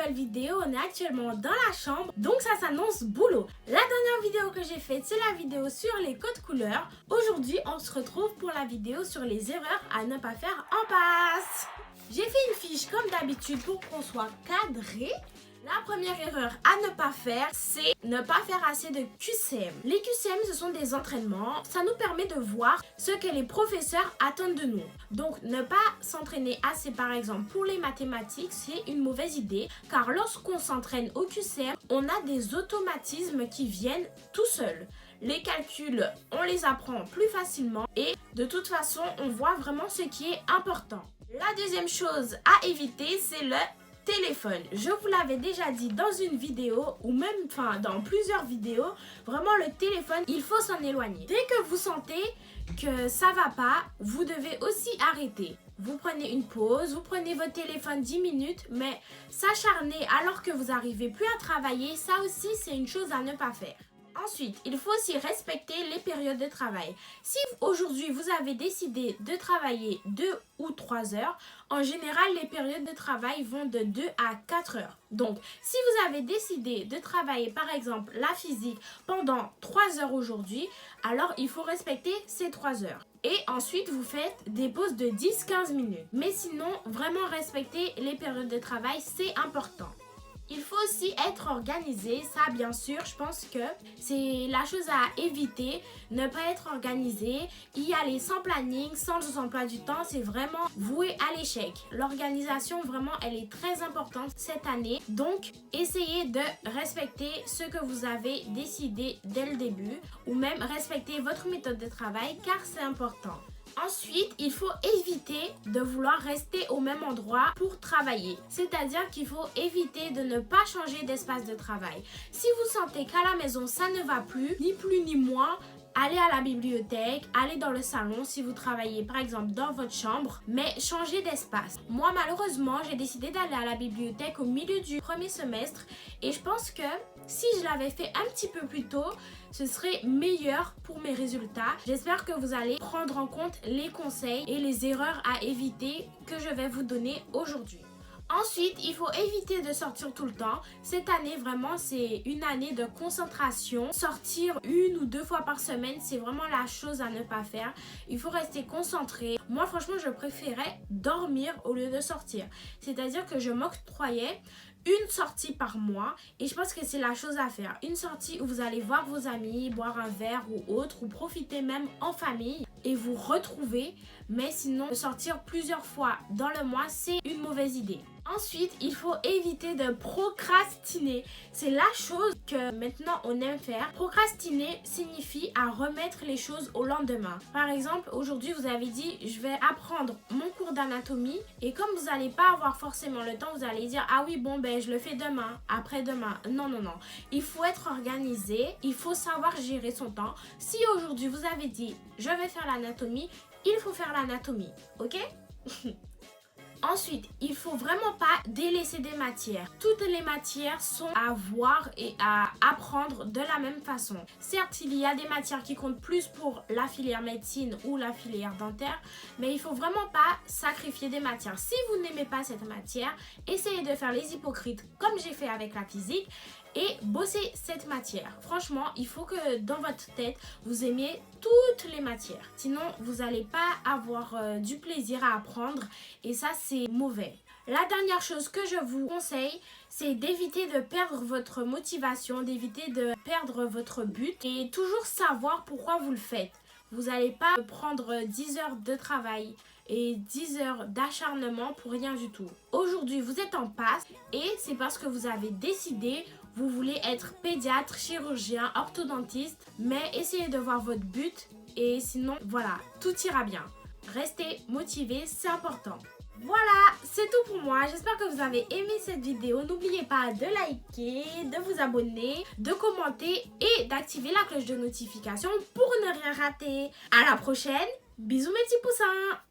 nouvelle vidéo. On est actuellement dans la chambre, donc ça s'annonce boulot. La dernière vidéo que j'ai faite, c'est la vidéo sur les codes couleurs. Aujourd'hui, on se retrouve pour la vidéo sur les erreurs à ne pas faire en passe. J'ai fait une fiche comme d'habitude pour qu'on soit cadré. La première erreur à ne pas faire, c'est ne pas faire assez de QCM. Les QCM, ce sont des entraînements. Ça nous permet de voir ce que les professeurs attendent de nous. Donc, ne pas s'entraîner assez, par exemple, pour les mathématiques, c'est une mauvaise idée. Car lorsqu'on s'entraîne au QCM, on a des automatismes qui viennent tout seuls. Les calculs, on les apprend plus facilement. Et de toute façon, on voit vraiment ce qui est important. La deuxième chose à éviter, c'est le téléphone. Je vous l'avais déjà dit dans une vidéo ou même dans plusieurs vidéos, vraiment le téléphone, il faut s'en éloigner. Dès que vous sentez que ça va pas, vous devez aussi arrêter. Vous prenez une pause, vous prenez votre téléphone 10 minutes, mais s'acharner alors que vous n'arrivez plus à travailler, ça aussi c'est une chose à ne pas faire. Ensuite, il faut aussi respecter les périodes de travail. Si aujourd'hui vous avez décidé de travailler 2 ou 3 heures, en général les périodes de travail vont de 2 à 4 heures. Donc, si vous avez décidé de travailler par exemple la physique pendant 3 heures aujourd'hui, alors il faut respecter ces 3 heures. Et ensuite, vous faites des pauses de 10-15 minutes. Mais sinon, vraiment respecter les périodes de travail, c'est important. Il faut aussi être organisé, ça bien sûr, je pense que c'est la chose à éviter, ne pas être organisé, y aller sans planning, sans emploi du temps, c'est vraiment voué à l'échec. L'organisation vraiment elle est très importante cette année, donc essayez de respecter ce que vous avez décidé dès le début ou même respecter votre méthode de travail car c'est important. Ensuite, il faut éviter de vouloir rester au même endroit pour travailler. C'est-à-dire qu'il faut éviter de ne pas changer d'espace de travail. Si vous sentez qu'à la maison, ça ne va plus ni moins, allez à la bibliothèque, allez dans le salon si vous travaillez par exemple dans votre chambre, mais changez d'espace. Moi malheureusement, j'ai décidé d'aller à la bibliothèque au milieu du premier semestre et je pense que si je l'avais fait un petit peu plus tôt, ce serait meilleur pour mes résultats. J'espère que vous allez prendre en compte les conseils et les erreurs à éviter que je vais vous donner aujourd'hui. Ensuite, il faut éviter de sortir tout le temps. Cette année, vraiment, c'est une année de concentration. Sortir 1 ou 2 fois par semaine, c'est vraiment la chose à ne pas faire. Il faut rester concentré. Moi, franchement, je préférais dormir au lieu de sortir. C'est-à-dire que je m'octroyais une sortie par mois et je pense que c'est la chose à faire. Une sortie où vous allez voir vos amis, boire un verre ou autre, ou profiter même en famille et vous retrouver. Mais sinon, sortir plusieurs fois dans le mois, c'est une mauvaise idée. Ensuite, il faut éviter de procrastiner. C'est la chose que maintenant on aime faire. Procrastiner signifie à remettre les choses au lendemain. Par exemple, aujourd'hui vous avez dit je vais apprendre mon cours d'anatomie et comme vous n'allez pas avoir forcément le temps, vous allez dire ah oui bon ben je le fais demain, après-demain. Non. Il faut être organisé, il faut savoir gérer son temps. Si aujourd'hui vous avez dit je vais faire l'anatomie, il faut faire l'anatomie, ok? Ensuite, il ne faut vraiment pas délaisser des matières. Toutes les matières sont à voir et à apprendre de la même façon. Certes, il y a des matières qui comptent plus pour la filière médecine ou la filière dentaire, mais il ne faut vraiment pas sacrifier des matières. Si vous n'aimez pas cette matière, essayez de faire les hypocrites comme j'ai fait avec la physique et bosser cette matière. Franchement, il faut que dans votre tête, vous aimiez toutes les matières. Sinon, vous n'allez pas avoir du plaisir à apprendre et ça, c'est mauvais. La dernière chose que je vous conseille, c'est d'éviter de perdre votre motivation, d'éviter de perdre votre but et toujours savoir pourquoi vous le faites. Vous n'allez pas prendre 10 heures de travail et 10 heures d'acharnement pour rien du tout. Aujourd'hui, vous êtes en passe et c'est parce que vous avez décidé, vous voulez être pédiatre, chirurgien, orthodontiste, mais essayez de voir votre but et sinon, voilà, tout ira bien. Restez motivé, c'est important. Voilà, c'est tout pour moi. J'espère que vous avez aimé cette vidéo. N'oubliez pas de liker, de vous abonner, de commenter et d'activer la cloche de notification pour ne rien rater. À la prochaine. Bisous mes petits poussins.